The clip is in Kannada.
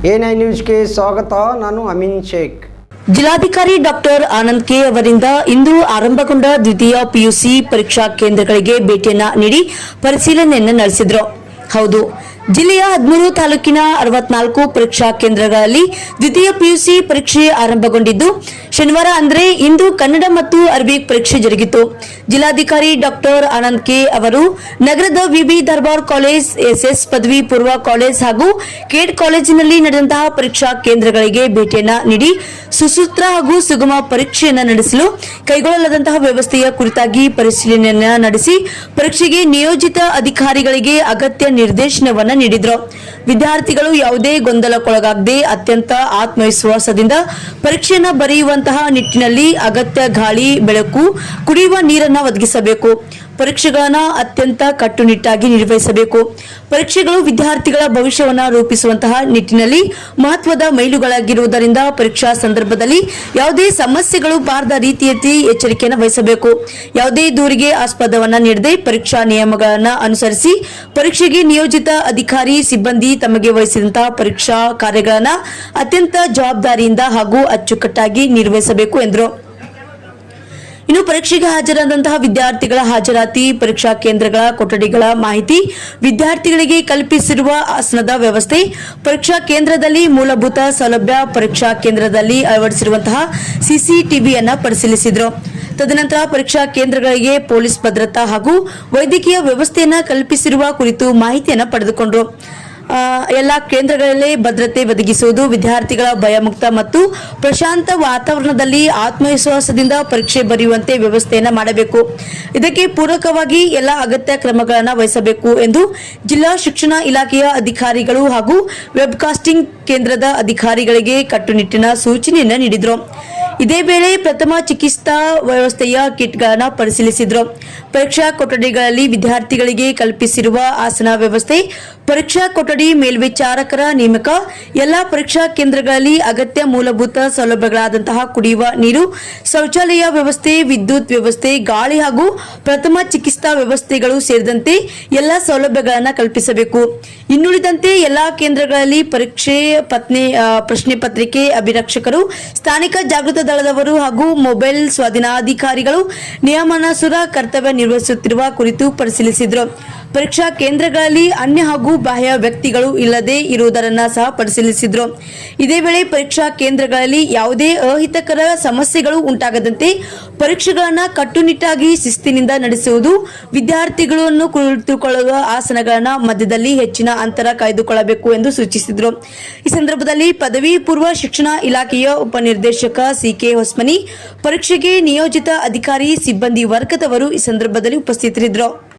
A9 ನ್ಯೂಸ್ಗೆ ಸ್ವಾಗತ. ನಾನು ಅಮೀನ್ ಶೇಖ್. ಜಿಲ್ಲಾಧಿಕಾರಿ ಡಾಕ್ಟರ್ ಆನಂದ್ ಕೆ ಅವರಿಂದ ಇಂದು ಆರಂಭಗೊಂಡ ದ್ವಿತೀಯ ಪಿಯುಸಿ ಪರೀಕ್ಷಾ ಕೇಂದ್ರಗಳಿಗೆ ಭೇಟಿಯನ್ನ ನೀಡಿ ಪರಿಶೀಲನೆಯನ್ನು ನಡೆಸಿದರು. ಹೌದು, ಜಿಲ್ಲೆಯ 13 ತಾಲೂಕಿನ 64 ಪರೀಕ್ಷಾ ಕೇಂದ್ರಗಳಲ್ಲಿ ದ್ವಿತೀಯ ಪಿಯುಸಿ ಪರೀಕ್ಷೆ ಆರಂಭಗೊಂಡಿದ್ದು ಶನಿವಾರ ಅಂದರೆ ಇಂದು ಕನ್ನಡ ಮತ್ತು ಅರಬಿಕ್ ಪರೀಕ್ಷೆ ಜರುಗಿತು. ಜಿಲ್ಲಾಧಿಕಾರಿ ಡಾಕ್ಟರ್ ಆನಂದ್ ಕೆ ಅವರು ನಗರದ ವಿಬಿ ದರ್ಬಾರ್ ಕಾಲೇಜ್, ಎಸ್ಎಸ್ ಪದವಿ ಪೂರ್ವ ಕಾಲೇಜ್ ಹಾಗೂ ಕೇಡ್ ಕಾಲೇಜಿನಲ್ಲಿ ನಡೆದಂತಹ ಪರೀಕ್ಷಾ ಕೇಂದ್ರಗಳಿಗೆ ಭೇಟಿಯನ್ನ ನೀಡಿ ಸುಸೂತ್ರ ಹಾಗೂ ಸುಗಮ ಪರೀಕ್ಷೆಯನ್ನು ನಡೆಸಲು ಕೈಗೊಳ್ಳಲಾದಂತಹ ವ್ಯವಸ್ಥೆಯ ಕುರಿತಾಗಿ ಪರಿಶೀಲನೆಯನ್ನ ನಡೆಸಿ ಪರೀಕ್ಷೆಗೆ ನಿಯೋಜಿತ ಅಧಿಕಾರಿಗಳಿಗೆ ಅಗತ್ಯ ನಿರ್ದೇಶನವನ್ನು ನೀಡಿದರು. ವಿದ್ಯಾರ್ಥಿಗಳು ಯಾವುದೇ ಗೊಂದಲಕ್ಕೊಳಗಾಗದೆ ಅತ್ಯಂತ ಆತ್ಮವಿಶ್ವಾಸದಿಂದ ಪರೀಕ್ಷೆಯನ್ನು ಬರೆಯುವಂತಹ ನಿಟ್ಟಿನಲ್ಲಿ ಅಗತ್ಯ ಗಾಳಿ, ಬೆಳಕು, ಕುಡಿಯುವ ನೀರನ್ನು ಒದಗಿಸಬೇಕು. ಪರೀಕ್ಷೆಗಳನ್ನು ಅತ್ಯಂತ ಕಟ್ಟುನಿಟ್ಟಾಗಿ ನಿರ್ವಹಿಸಬೇಕು. ಪರೀಕ್ಷೆಗಳು ವಿದ್ಯಾರ್ಥಿಗಳ ಭವಿಷ್ಯವನ್ನು ರೂಪಿಸುವಂತಹ ನಿಟ್ಟಿನಲ್ಲಿ ಮಹತ್ವದ ಮೈಲುಗಳಾಗಿರುವುದರಿಂದ ಪರೀಕ್ಷಾ ಸಂದರ್ಭದಲ್ಲಿ ಯಾವುದೇ ಸಮಸ್ಯೆಗಳು ಬಾರದ ರೀತಿಯಲ್ಲಿ ಎಚ್ಚರಿಕೆಯನ್ನು ವಹಿಸಬೇಕು. ಯಾವುದೇ ದೂರಿಗೆ ಆಸ್ಪದವನ್ನ ನೀಡದೆ ಪರೀಕ್ಷಾ ನಿಯಮಗಳನ್ನು ಅನುಸರಿಸಿ ಪರೀಕ್ಷೆಗೆ ನಿಯೋಜಿತ ಅಧಿಕಾರಿ ಸಿಬ್ಬಂದಿ ತಮಗೆ ವಹಿಸಿದಂತಹ ಪರೀಕ್ಷಾ ಕಾರ್ಯಗಳನ್ನು ಅತ್ಯಂತ ಜವಾಬ್ದಾರಿಯಿಂದ ಹಾಗೂ ಅಚ್ಚುಕಟ್ಟಾಗಿ ನಿರ್ವಹಿಸಬೇಕು ಎಂದರು. ಇನ್ನು ಪರೀಕ್ಷೆಗೆ ಹಾಜರಾದಂತಹ ವಿದ್ಯಾರ್ಥಿಗಳ ಹಾಜರಾತಿ, ಪರೀಕ್ಷಾ ಕೇಂದ್ರಗಳ ಕೊಠಡಿಗಳ ಮಾಹಿತಿ, ವಿದ್ಯಾರ್ಥಿಗಳಿಗೆ ಕಲ್ಪಿಸಿರುವ ಆಸನದ ವ್ಯವಸ್ಥೆ, ಪರೀಕ್ಷಾ ಕೇಂದ್ರದಲ್ಲಿ ಮೂಲಭೂತ ಸೌಲಭ್ಯ, ಪರೀಕ್ಷಾ ಕೇಂದ್ರದಲ್ಲಿ ಅಳವಡಿಸಿರುವಂತಹ ಸಿಸಿಟಿವಿಯನ್ನು ಪರಿಶೀಲಿಸಿದರು. ತದನಂತರ ಪರೀಕ್ಷಾ ಕೇಂದ್ರಗಳಿಗೆ ಪೊಲೀಸ್ ಭದ್ರತಾ ಹಾಗೂ ವೈದ್ಯಕೀಯ ವ್ಯವಸ್ಥೆಯನ್ನು ಕಲ್ಪಿಸಿರುವ ಕುರಿತು ಮಾಹಿತಿಯನ್ನು ಪಡೆದುಕೊಂಡರು. ಎಲ್ಲ ಕೇಂದ್ರಗಳಲ್ಲಿ ಭದ್ರತೆ ಒದಗಿಸುವುದು, ವಿದ್ಯಾರ್ಥಿಗಳ ಭಯಮುಕ್ತ ಮತ್ತು ಪ್ರಶಾಂತ ವಾತಾವರಣದಲ್ಲಿ ಆತ್ಮವಿಶ್ವಾಸದಿಂದ ಪರೀಕ್ಷೆ ಬರೆಯುವಂತೆ ವ್ಯವಸ್ಥೆಯನ್ನು ಮಾಡಬೇಕು. ಇದಕ್ಕೆ ಪೂರಕವಾಗಿ ಎಲ್ಲ ಅಗತ್ಯ ಕ್ರಮಗಳನ್ನು ವಹಿಸಬೇಕು ಎಂದು ಜಿಲ್ಲಾ ಶಿಕ್ಷಣ ಇಲಾಖೆಯ ಅಧಿಕಾರಿಗಳು ಹಾಗೂ ವೆಬ್ಕಾಸ್ಟಿಂಗ್ ಕೇಂದ್ರದ ಅಧಿಕಾರಿಗಳಿಗೆ ಕಟ್ಟುನಿಟ್ಟಿನ ಸೂಚನೆಯನ್ನು ನೀಡಿದರು. ಇದೇ ವೇಳೆ ಪ್ರಥಮ ಚಿಕಿತ್ಸಾ ವ್ಯವಸ್ಥೆಯ ಕಿಟ್ಗಳನ್ನು ಪರಿಶೀಲಿಸಿದರು. ಪರೀಕ್ಷಾ ಕೊಠಡಿಗಳಲ್ಲಿ ವಿದ್ಯಾರ್ಥಿಗಳಿಗೆ ಕಲ್ಪಿಸಿರುವ ಆಸನ ವ್ಯವಸ್ಥೆ, ಪರೀಕ್ಷಾ ಕೊಠಡಿ ಮೇಲ್ವಿಚಾರಕರ ನೇಮಕ, ಎಲ್ಲಾ ಪರೀಕ್ಷಾ ಕೇಂದ್ರಗಳಲ್ಲಿ ಅಗತ್ಯ ಮೂಲಭೂತ ಸೌಲಭ್ಯಗಳಾದಂತಹ ಕುಡಿಯುವ ನೀರು, ಶೌಚಾಲಯ ವ್ಯವಸ್ಥೆ, ವಿದ್ಯುತ್ ವ್ಯವಸ್ಥೆ, ಗಾಳಿ ಹಾಗೂ ಪ್ರಥಮ ಚಿಕಿತ್ಸಾ ವ್ಯವಸ್ಥೆಗಳು ಸೇರಿದಂತೆ ಎಲ್ಲ ಸೌಲಭ್ಯಗಳನ್ನು ಕಲ್ಪಿಸಬೇಕು. ಇನ್ನುಳಿದಂತೆ ಎಲ್ಲಾ ಕೇಂದ್ರಗಳಲ್ಲಿ ಪ್ರಶ್ನೆ ಪತ್ರಿಕೆ, ಅಭಿರಕ್ಷಕರು, ಸ್ಥಾನಿಕ ಜಾಗೃತ ದಳದವರು ಹಾಗೂ ಮೊಬೈಲ್ ಸ್ವಾಧೀನಾಧಿಕಾರಿಗಳು ನಿಯಮಾನುಸಾರ ಕರ್ತವ್ಯ ನಿರ್ವಹಿಸುತ್ತಿರುವ ಕುರಿತು ಪರಿಶೀಲಿಸಿದರು. ಪರೀಕ್ಷಾ ಕೇಂದ್ರಗಳಲ್ಲಿ ಅನ್ಯ ಹಾಗೂ ಬಾಹ್ಯ ವ್ಯಕ್ತಿಗಳು ಇಲ್ಲದೆ ಇರುವುದನ್ನು ಸಹ ಪರಿಶೀಲಿಸಿದರು. ಇದೇ ವೇಳೆ ಪರೀಕ್ಷಾ ಕೇಂದ್ರಗಳಲ್ಲಿ ಯಾವುದೇ ಅಹಿತಕರ ಸಮಸ್ಯೆಗಳು ಉಂಟಾಗದಂತೆ ಪರೀಕ್ಷೆಗಳನ್ನು ಕಟ್ಟುನಿಟ್ಟಾಗಿ ಶಿಸ್ತಿನಿಂದ ನಡೆಸುವುದು, ವಿದ್ಯಾರ್ಥಿಗಳನ್ನು ಕುಳಿತುಕೊಳ್ಳುವ ಆಸನಗಳ ಮಧ್ಯದಲ್ಲಿ ಹೆಚ್ಚಿನ ಅಂತರ ಕಾಯ್ದುಕೊಳ್ಳಬೇಕು ಎಂದು ಸೂಚಿಸಿದರು. ಈ ಸಂದರ್ಭದಲ್ಲಿ ಪದವಿ ಪೂರ್ವ ಶಿಕ್ಷಣ ಇಲಾಖೆಯ ಉಪನಿರ್ದೇಶಕ ಸಿಕೆ ಹೊಸ್ಮನಿ, ಪರೀಕ್ಷೆಗೆ ನಿಯೋಜಿತ ಅಧಿಕಾರಿ, ಸಿಬ್ಬಂದಿ ವರ್ಗದವರು ಈ ಸಂದರ್ಭದಲ್ಲಿ ಉಪಸ್ಥಿತರಿದ್ದರು.